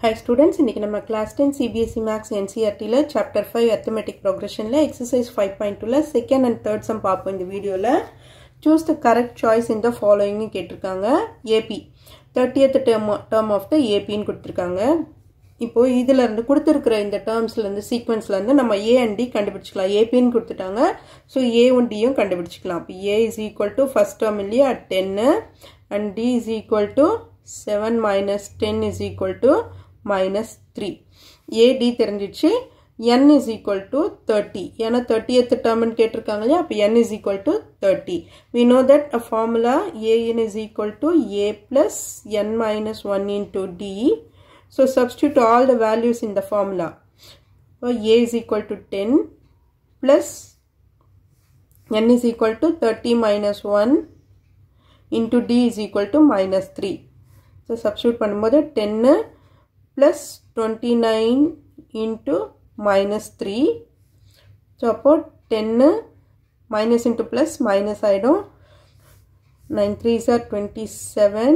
Hi students, இன்னைக்கு நம்ம class 10 CBSE Maths NCERT ல chapter 5 arithmetic progression ல exercise 5.2 ல second and third sum பாப்போம் இந்த வீடியோல. Choose the correct choice in the following கேட்டிருக்காங்க. AP 30th term of the AP ன்னு கொடுத்திருக்காங்க. இப்போ இதில இருந்து கொடுத்திருக்கிற இந்த termsல இருந்து sequenceல இருந்து நம்ம A and D கண்டுபிடிச்சுக்கலாம். AP ன்னு கொடுத்துட்டாங்க. So A and D யும் கண்டுபிடிச்சுக்கலாம். A is equal to first term இல்லையா 10 and D is equal to 7 minus 10 is equal to minus 3. AD தெரிஞ்சிச்சு n is equal to 30. ஏன்னா 30th term கேட்டிருக்காங்க இல்லையா அப்ப n is equal to 30. We know that a formula an is equal to a plus n minus 1 into d. So substitute all the values in the formula. So a is equal to 10 plus n is equal to 30 minus 1 into d is equal to minus 3. So substitute பண்ணும்போது 10 plus 29 into minus 3. So about 10 minus into plus minus ஆயிடும் 9 3s are 27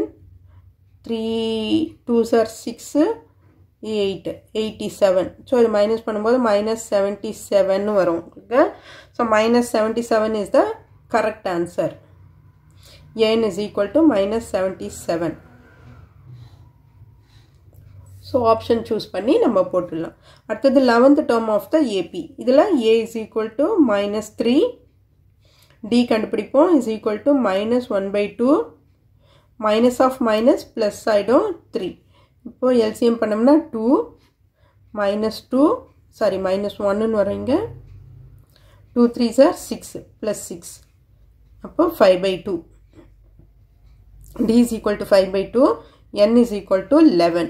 3 2s are 6 8 87. So இது minus பண்ணும்போது minus 77 வரும். So minus 77 is the correct answer. n is equal to minus 77. So option choose பண்ணி நம்ம போட்டுடலாம். அடுத்தது 11th term of the AP. இதில் A is equal to minus 3. D கண்டுபிடிப்போம் is equal to minus 1 by 2. Minus of minus plus ஆயிடும் 3. இப்போ LCM பண்ணோம்னா 2 minus 2 sorry minus 1 வருங்க 2 3s are 6 plus 6 அப்போ 5 by 2. D is equal to 5 by 2. N is equal to 11.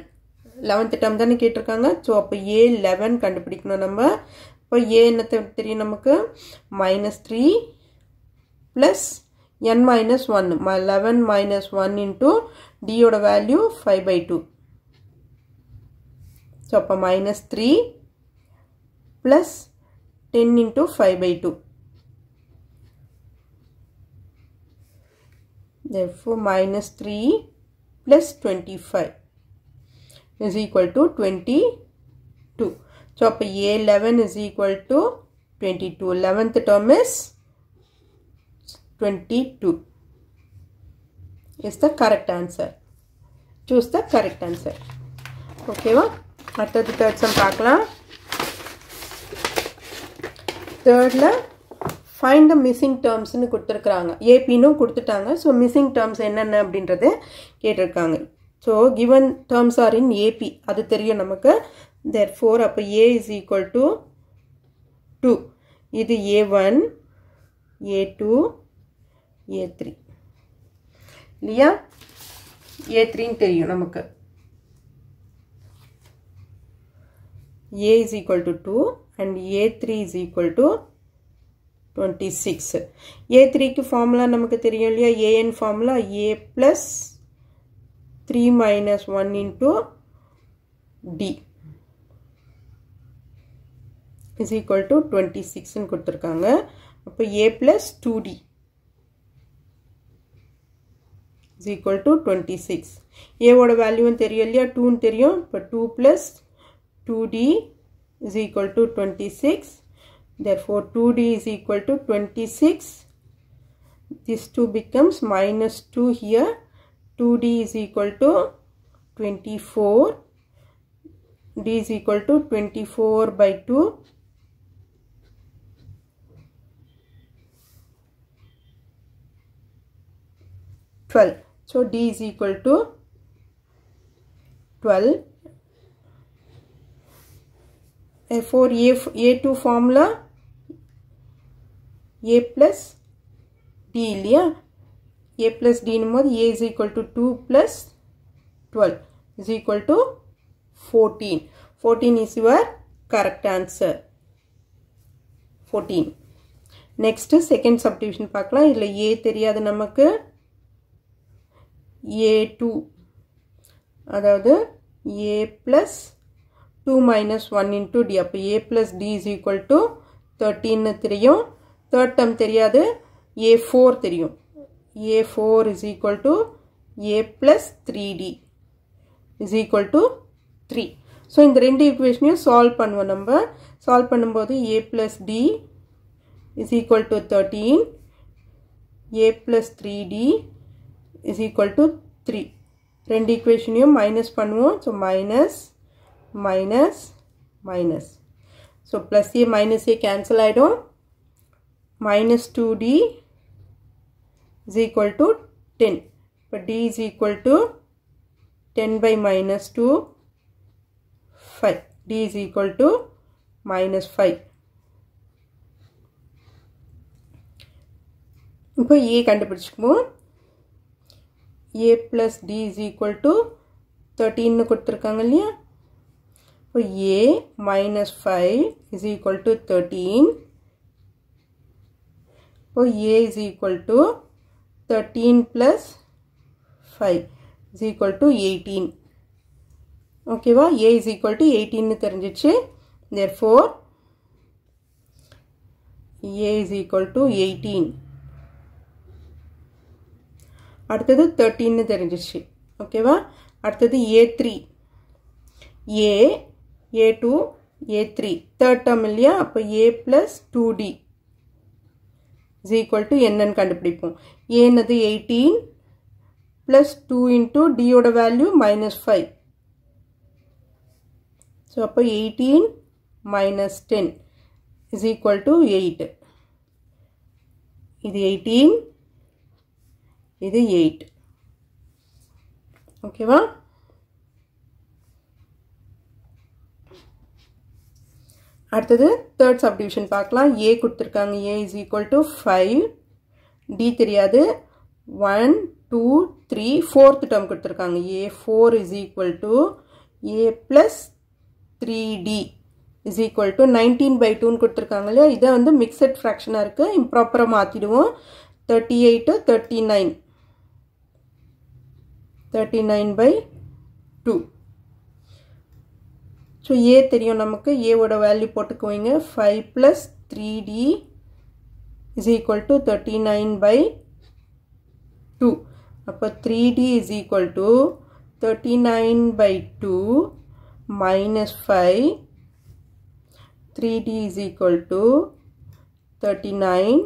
11th term தானே கேட்டிருக்காங்க. So அப்போ A 11 கண்டுபிடிக்கணும் நம்ம. இப்போ A என்ன தெரியும் நமக்கு minus 3 plus n minus 1 11 minus 1 into D யோட value 5 by 2. ஸோ அப்போ minus 3 plus 10 into 5 by 2. Therefore minus 3 plus 25. Is equal to 22. So, A11 is equal to 22. 11th term is 22. Is the correct answer. Choose the correct answer. Okay, va? After the third sum paakalam. Third la find the missing terms nu kuduthirukanga. AP nu kuduthitaanga. So, missing terms enna அப்படின்றது கேட்டிருக்காங்க. So, given terms are in AP. அது தெரியும் நமக்கு. Therefore, அப்ப A is equal to 2. இது A1, A2, A3. இல்லையா? A3 தெரியும் நமக்கு. A is equal to 2 and A3 is equal to 26. A3க்கு formula நமக்கு தெரியும் இல்லையா? AN formula A plus 3 minus 1 into D is equal to 26 ன்னு கொடுத்திருக்காங்க. அப்ப A plus 2D is equal to 26. A ஓட வேல்யூ தெரியும் இல்லையா 2 ன்னு தெரியும். அப்ப 2 plus 2D is equal to 26. Therefore 2D is equal to 26. This 2 becomes minus 2 here. 2D is equal to 24. D is equal to 24 by 2. So D is equal to 12. Therefore A2 formula A plus D இல்லையா? A plus D numbers A is equal to 2 plus 12 is equal to 14. 14 is your correct answer. 14. Next second subdivision பார்க்கலாம். இதுல A தெரியாது நமக்கு. A2 அதாவது A plus 2 minus 1 into D. அப்ப A plus D is equal to 13 தெரியும். Third term தெரியாது. A4 தெரியும். A4 is equal to A plus 3D is equal to 3. So இந்த ரெண்டு ஈக்குவேஷனையும் சால்வ் பண்ணுவோம். நம்ம சால்வ் பண்ணும்போது a plus d is equal to 13, a plus 3d is equal to 3. ரெண்டு ஈக்குவேஷனையும் minus பண்ணுவோம். So minus minus minus. So plus a minus a cancel ஆகிடும். minus 2d is equal to 10. But d is equal to 10 by minus 2, 5. D is equal to minus 5. இப்போ a கண்டுபிடிச்சுக்குவோம். a plus d is equal to 13 கொடுத்திருக்காங்க இல்லையா? இப்போ a minus 5 is equal to 13. இப்போ a is equal to 13 plus 5 is equal to 18. Okay va? A is equal to 18 தெரிஞ்சிச்சு. Therefore a is equal to 18. அடுத்தது 13 தெரிஞ்சிச்சு. Okay va? அடுத்தது a3. a, a2, a3. third term இல்லையா? அப்போ a plus 2d is equal to என்னன்னு கண்டுபிடிப்போம். a என்னது 18 plus 2 into d ஓட வேல்யூ minus 5. So அப்போ 18 minus 10 is equal to 8. இது 18, இது 8. ஓகேவா? அடுத்தது third subdivision பார்க்கலாம். a கொடுத்திருக்காங்க. a is equal to 5. d தெரியாது. 1, 2, 3, fourth term கொடுத்திருக்காங்க. a 4 is equal to a plus 3d is equal to 19 by 2 கொடுத்திருக்காங்க இல்லையா? இதை வந்து mixed fraction இருக்கு. improper மாத்திடுவோம். 38, 39. 39 by 2. So a தெரியும் நமக்கு. a ஓட value போட்டுக்குவீங்க. 5 plus 3d is equal to 39 by 2. அப்போ 3d is equal to 39 by 2 minus 5. 3d is equal to 39.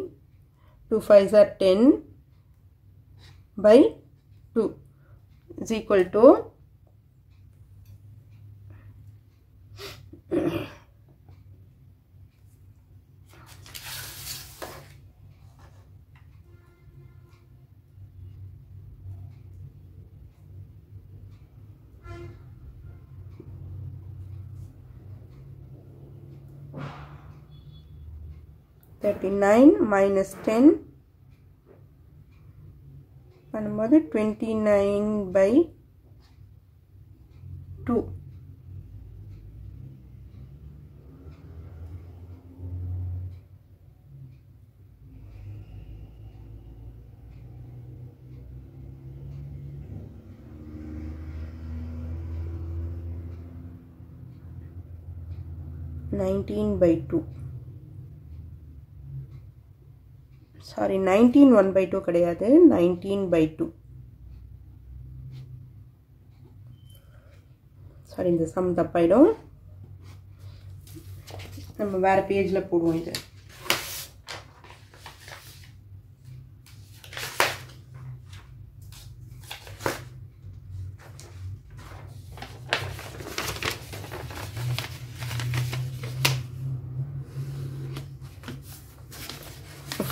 2 5s are 10 by 2 is equal to 39 minus 10 பண்ணும்போது 29 by 2. by 2. Sorry, 19 1 by 2 கிடையாது. 19 by 2. Sorry, இந்த sum தப்பாயிடும். நம்ம வேற பேஜ்ல போடுவோம் இது.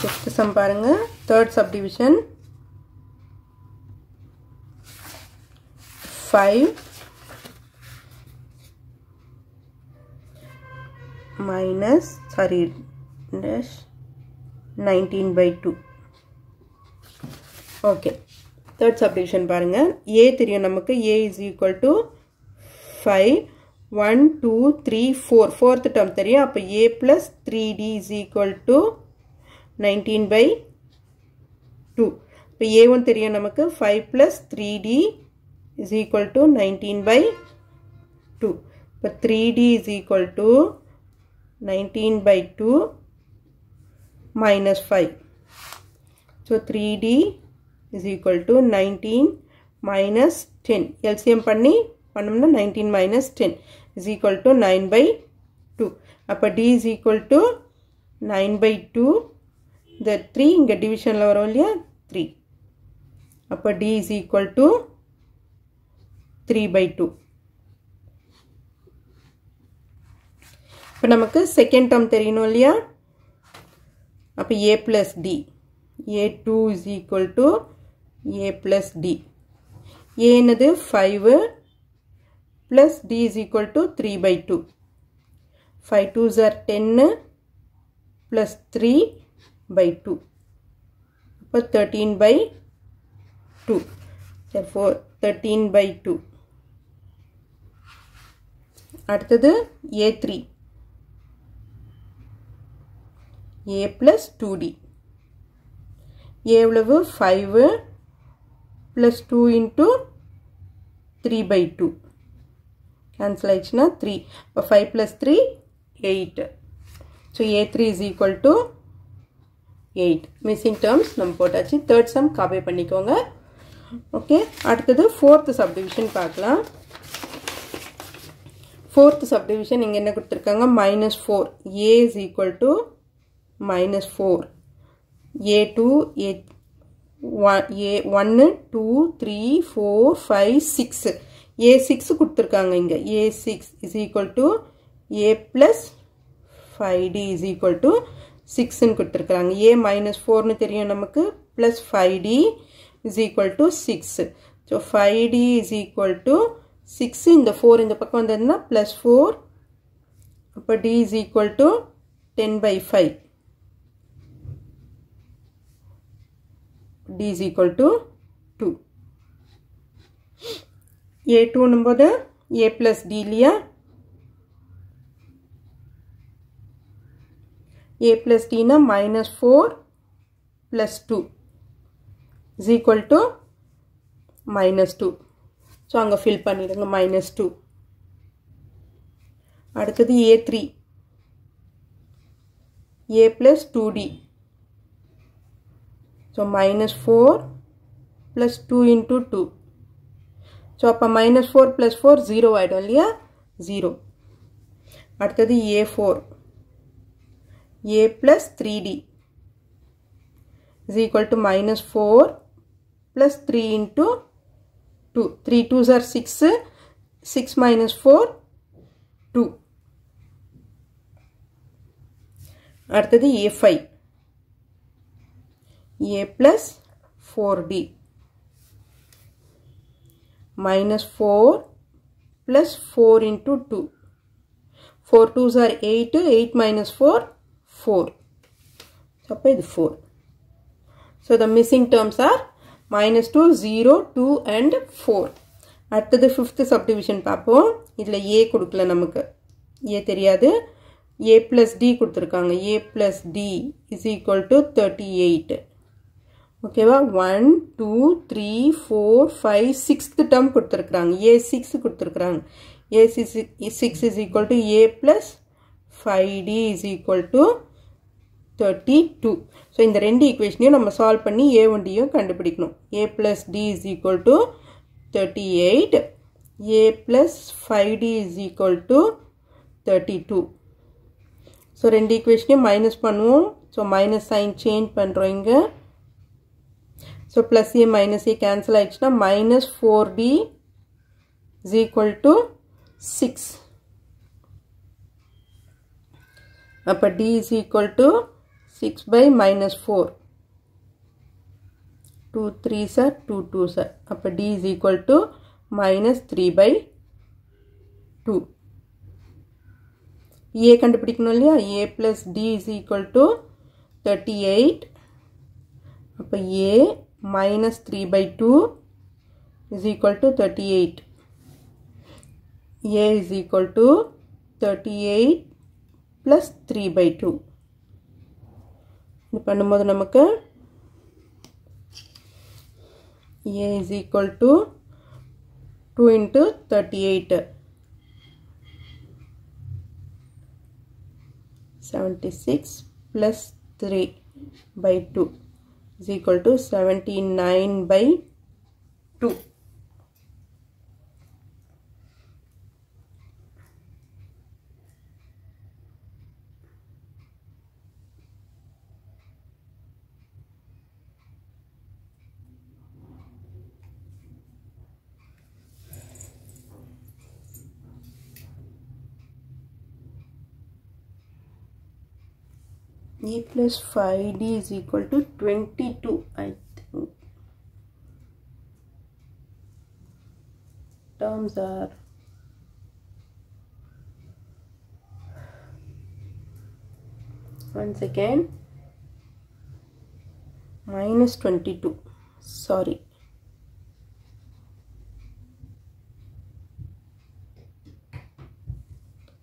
Fifth sum பாருங்க. Third subdivision. 5 minus, sorry, dash 19 by 2. Okay. Third subdivision பாருங்க. a தெரியும் நமக்கு. a is equal to 5. 1, 2, 3, 4. Fourth term தெரியும். அப்போ a plus 3d is equal to 19 by 2. இப்போ a1 தெரியும் நமக்கு. 5 plus 3d is equal to 19 by 2. இப்போ 3d is equal to 19 by 2 minus 5. So 3d is equal to 19 minus 10. LCM பண்ணி பண்ணோம்னா 19 minus 10 is equal to 9 by 2. அப்போ D is equal to 9 by 2. இந்த 3 இங்கே டிவிஷனில் வரும் இல்லையா 3. அப்போ D is equal to 3 by 2. இப்போ நமக்கு செகண்ட் டேர்ம் தெரியணும் இல்லையா அப்போ A plus D. A2 is equal to A plus D. A என்னது 5 plus D is equal to 3 by 2. 5 2s are 10 plus 3 by 2. அப்போ 13 by 2. Therefore 13 by 2. அடுத்தது A3. A plus 2D. A எவ்வளவு 5 plus 2 into 3 by 2. Cancel ஆயிடுச்சுனா 3. அப்போ 5 plus 3 8. So A3 is equal to 8. Missing terms நம்ம போட்டாச்சு. Third sum copy பண்ணிக்கோங்க. Okay அடுத்தது fourth subdivision பார்க்கலாம். Fourth subdivision இங்கே என்ன கொடுத்துருக்காங்க minus 4. A is equal to minus 4. A2 A1 2 3 4 5 6 A6 கொடுத்துருக்காங்க இங்கே A6 is equal to A plus 5D is equal to 6 கொடுத்துருக்காங்க A minus 4 தெரியும் நமக்கு plus 5D is equal to 6. So 5D is equal to 6 இந்த 4 இந்த பக்கம் வந்ததுன்னா plus 4 அப்போ D is equal to 10 by 5. D is equal to 2. A2 நம்போது A plus D இல்லையா A plus D na minus 4 plus 2 is equal to minus 2. So அங்க fill பண்ணிடுங்க minus 2. அடுத்தது A3 A plus 2D. So minus 4 plus 2 into 2. So அப்போ minus 4 plus 4 0 ஆயிடும் இல்லையா 0. அடுத்தது A4 A plus 3D is equal to minus 4 plus 3 into 2. 3 2s are 6. 6 minus 4 2. அடுத்தது A5 A plus 4D minus 4 plus 4 into 2. 4 2s are 8. 8 minus 4 4. So 4. So the missing terms are minus 2 0 2 and 4. அடுத்தது fifth subdivision பார்ப்போம். இதில் A கொடுக்கல நமக்கு A தெரியாது A plus D கொடுத்துருக்காங்க A plus D is equal to 38. ஓகேவா 1 2 3 4 5 6th term கொடுத்துருக்காங்க A6 கொடுத்துருக்காங்க A6 is equal to A plus 5D is equal to 32. So இந்த ரெண்டு ஈக்குவேஷனையும் நம்ம சால்வ் பண்ணி A1Dயும் கண்டுபிடிக்கணும் A plus D is equal to 38. A plus 5D is equal to 32. So ரெண்டு ஈக்குவேஷனையும் minus பண்ணுவோம். So மைனஸ் சைன் சேஞ்ச் பண்ணுறோம் இங்கே. So plus A minus A cancel ஆயிடுச்சுன்னா minus 4D is equal to 6. அப்போ D is equal to 6 by minus 4. 2 3s are 2 2s are. அப்போ D is equal to minus 3 by 2. A கண்டுபிடிக்கணும் இல்லையா A plus D is equal to 38. அப்போ A minus 3 by 2 is equal to 38. A is equal to 38 plus 3 by 2. இது பண்ணும்போது நமக்கு A is equal to 2 into 38. 76 plus 3 by 2 is equal to 79 by 2. a plus 5d is equal to 22, I think. Terms are once again minus 22. Sorry.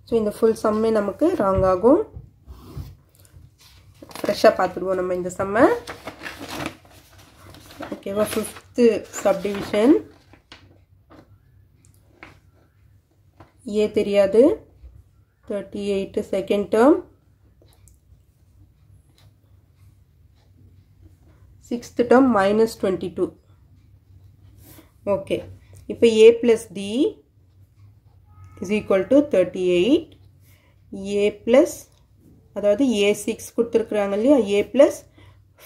So இந்த full sum நமக்கு wrong ஆகும். ஃப்ரெஷ்ஷாக பார்த்துடுவோம் நம்ம இந்த சம்மை. ஓகேவா? 5th subdivision. ஏ தெரியாது. 38 second term. 6th term minus 22. Okay, இப்போ a plus d is equal to 38. a plus அதாவது a6 கொடுத்துருக்குறாங்க இல்லையா, a plus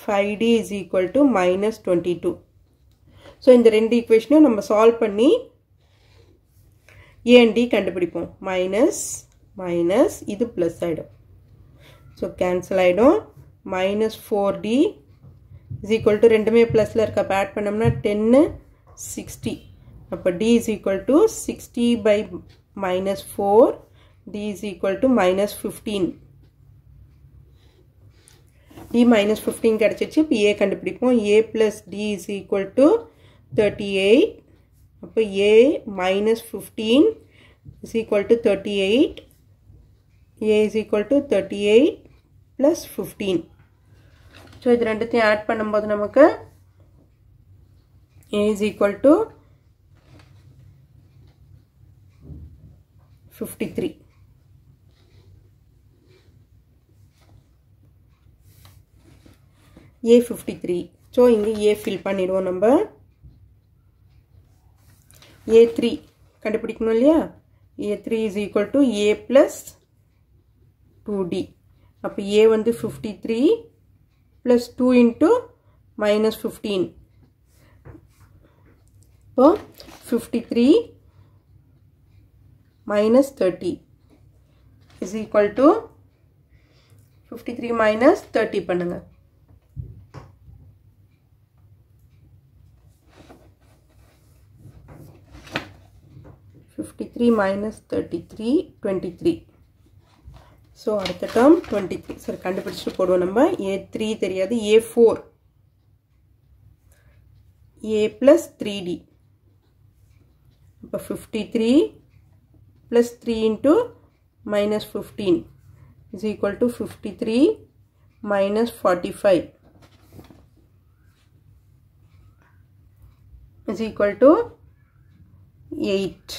5d is equal to minus 22. So இந்த ரெண்டு ஈக்குவேஷனையும் நம்ம சால்வ் பண்ணி a and d கண்டுபிடிப்போம். மைனஸ் மைனஸ் இது ப்ளஸ் ஆகிடும். ஸோ கேன்சல் ஆகிடும். minus 4d is equal to ரெண்டுமே ப்ளஸில் இருக்க. அப்போ ஆட் பண்ணோம்னா 10 60. அப்போ d is equal to 60 by minus 4. d is equal to minus 15. d minus 15 கிடைச்சிச்சு. இப்போ a கண்டுபிடிப்போம். a plus d is equal to 38. அப்போ a minus 15 is equal to 38. a is equal to 38 plus 15. So இது ரெண்டுத்தையும் add பண்ணும்போது நமக்கு a is equal to 53. a 53. So இங்கே a fill பண்ணிடுவோம் நம்ம. a3 கண்டுபிடிக்கணும் இல்லையா. a3 is equal to a plus 2d. அப்போ a வந்து 53 plus 2 into minus 15. இப்போ 53 minus 30 is equal to 53 minus 30 பண்ணுங்க. 53 minus 33 23. ஸோ அடுத்த டேர்ம் 23. சரி, கண்டுபிடிச்சிட்டு போடுவோம் நம்ம. a3 தெரியாது. a4 a plus 3d. இப்போ 53 plus 3 into minus 15 is equal to 53 minus 45 is equal to 8.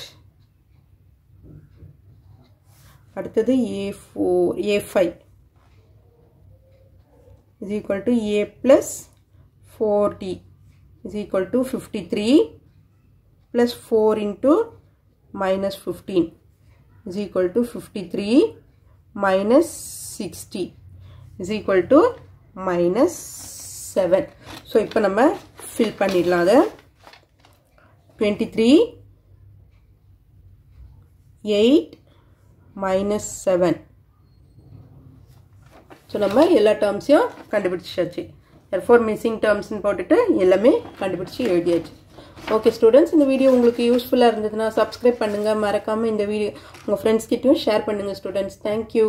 அடுத்தது a5 is equal to a plus 4d is equal to 53 plus 4 into minus 15 is equal to 53 minus 60 is equal to minus 7. So இப்போ நம்ம fill பண்ணிடலாம். அதை 23 8 minus 7. So நம்ம எல்லா டேர்ம்ஸையும் கண்டுபிடிச்சாச்சு. therefore missing டேர்ம்ஸ்னு போட்டுட்டு எல்லாமே கண்டுபிடிச்சி எழுதியாச்சு. ஓகே ஸ்டூடெண்ட்ஸ், இந்த வீடியோ உங்களுக்கு யூஸ்ஃபுல்லாக இருந்ததுன்னா சப்ஸ்கிரைப் பண்ணுங்கள். மறக்காமல் இந்த வீடியோ உங்கள் ஃப்ரெண்ட்ஸ் கிட்டையும் ஷேர் பண்ணுங்கள் ஸ்டூடெண்ட்ஸ். தேங்க்யூ.